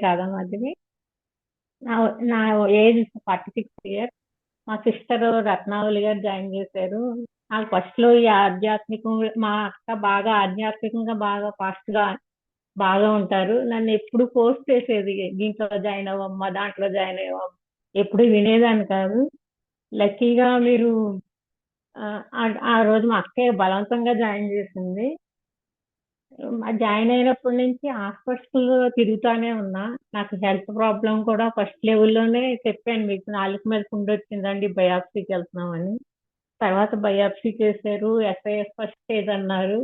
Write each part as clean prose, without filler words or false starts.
కాదమ్మా అది. నా నా ఏజ్ 46 ఇయర్స్. మా సిస్టర్ రత్నావళి గారు జాయిన్ చేశారు. నాకు ఫస్ట్ లో ఈ ఆధ్యాత్మికం, మా అక్క బాగా ఆధ్యాత్మికంగా బాగా ఫాస్ట్ గా బాగా ఉంటారు. నన్ను ఎప్పుడు ఫోర్స్ చేసేది, దీంట్లో జాయిన్ అవ్వమ్మా, దాంట్లో జాయిన్ అవ్వమ్మా. ఎప్పుడు వినేదాన్ని కాదు. లక్కీగా మీరు ఆ ఆ రోజు మా అక్కయ్య బలవంతంగా జాయిన్ చేసింది. జాయిన్ అయినప్పటి నుంచి హాస్పిటల్లో తిరుగుతానే ఉన్నా. నాకు హెల్త్ ప్రాబ్లం కూడా ఫస్ట్ లెవెల్లోనే చెప్పాను, మీకు నాలుగు మీద పుండు వచ్చిందండి, బయాప్సీకి వెళ్తున్నామని. తర్వాత బయాప్సీ చేశారు, ఎస్ఐఎస్ ఫస్ట్ స్టేజ్ అన్నారు.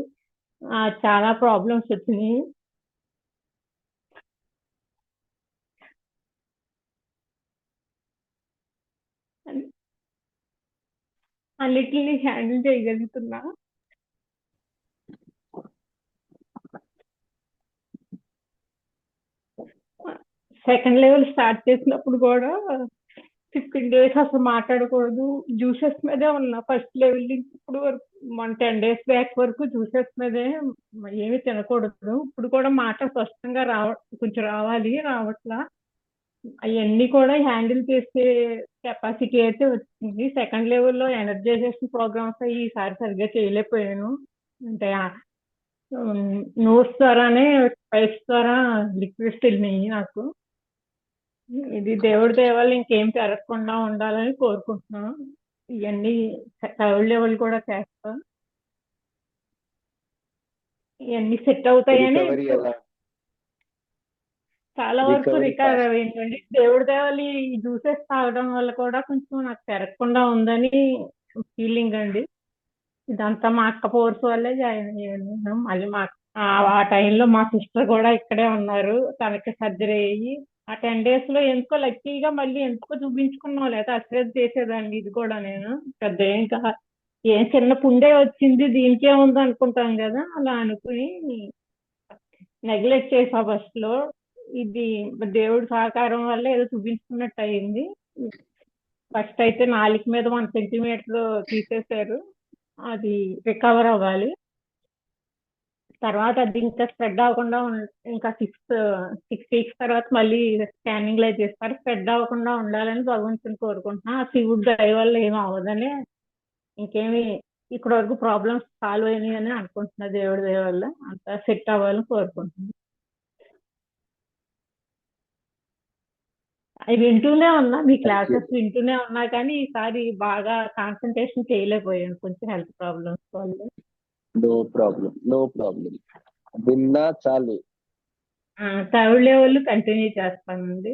చాలా ప్రాబ్లమ్స్ వచ్చినాయి. అన్నిటిని హ్యాండిల్ చేయగలుగుతున్నా. సెకండ్ లెవెల్ స్టార్ట్ చేసినప్పుడు కూడా 15 days అసలు మాట్లాడకూడదు, జ్యూసెస్ మీదే ఉన్నా. ఫస్ట్ లెవెల్ నుంచి ఇప్పుడు వరకు 10 days బ్యాక్ వరకు జ్యూసెస్ మీదే, ఏమి తినకూడదు. ఇప్పుడు కూడా మాట స్పష్టంగా కొంచెం రావట్లా. అవన్నీ కూడా హ్యాండిల్ చేసే కెపాసిటీ అయితే వచ్చింది. సెకండ్ లెవెల్లో ఎనర్జైజేషన్ ప్రోగ్రామ్స్ ఈసారి సరిగ్గా చేయలేకపోయాను. అంటే నోట్స్ ద్వారానే, పైప్స్ ద్వారా లిక్విడ్స్ వెళ్ళినాయి నాకు. ఇది దేవుడి దేవాలు ఇంకేం జరగకుండా ఉండాలని కోరుకుంటున్నాను. ఇవన్నీ థర్డ్ లెవెల్ కూడా చేస్తా. ఇవన్నీ సెట్ అవుతాయని రికవరీ ఎలా? చాలా వరకు రికవరీ రికవర్ అయ్యిందండి. దేవుడి దేవాలి ఈ జ్యూసెస్ తాగడం వల్ల కూడా కొంచెం నాకు పెరగకుండా ఉందని ఫీలింగ్ అండి. ఇదంతా మా అక్క ఫోర్స్ వల్లే జాయిన్ అయ్యాను. మళ్ళీ ఆ టైంలో మా సిస్టర్ కూడా ఇక్కడే ఉన్నారు. తనకి సర్జరీ అయ్యి ఆ 10 days లో ఎందుకో లక్కీగా మళ్ళీ ఎందుకో చూపించుకున్నాం, లేదా అశ్రద్ధ చేసేదాన్ని. ఇది కూడా నేను పెద్ద ఏం చిన్న పుండే వచ్చింది, దీనికే ఉంది అనుకుంటాం కదా, అలా అనుకుని నెగ్లెక్ట్ చేసా ఫస్ట్ లో. ఇది దేవుడి సహకారం వల్ల ఏదో చూపించుకున్నట్టు అయింది. ఫస్ట్ అయితే నాలుగు మీద 1 centimeter తీసేశారు, అది రికవర్ అవ్వాలి. తర్వాత అది ఇంకా స్ప్రెడ్ అవ్వకుండా ఇంకా 6 weeks తర్వాత మళ్ళీ స్కానింగ్ లో చేస్తారు. స్ప్రెడ్ అవ్వకుండా ఉండాలని భగవంతుని కోరుకుంటున్నా. ఆ శివుడి దయ వల్ల ఏమి అవ్వదని, ఇంకేమి ఇక్కడ వరకు ప్రాబ్లమ్స్ సాల్వ్ అయినాయి అని అనుకుంటున్నా. దేవుడి దయ వల్ల అంతా సెట్ అవ్వాలని కోరుకుంటున్నా. అవి వింటూనే ఉన్నా, మీ క్లాసెస్ వింటూనే ఉన్నా, కానీ ఈసారి బాగా కాన్సన్ట్రేషన్ చేయలేకపోయాను కొంచెం హెల్త్ ప్రాబ్లమ్స్ వల్ల. No problem. విన్నా చాలు. థర్డ్ లెవెల్ కంటిన్యూ చేస్తానండి.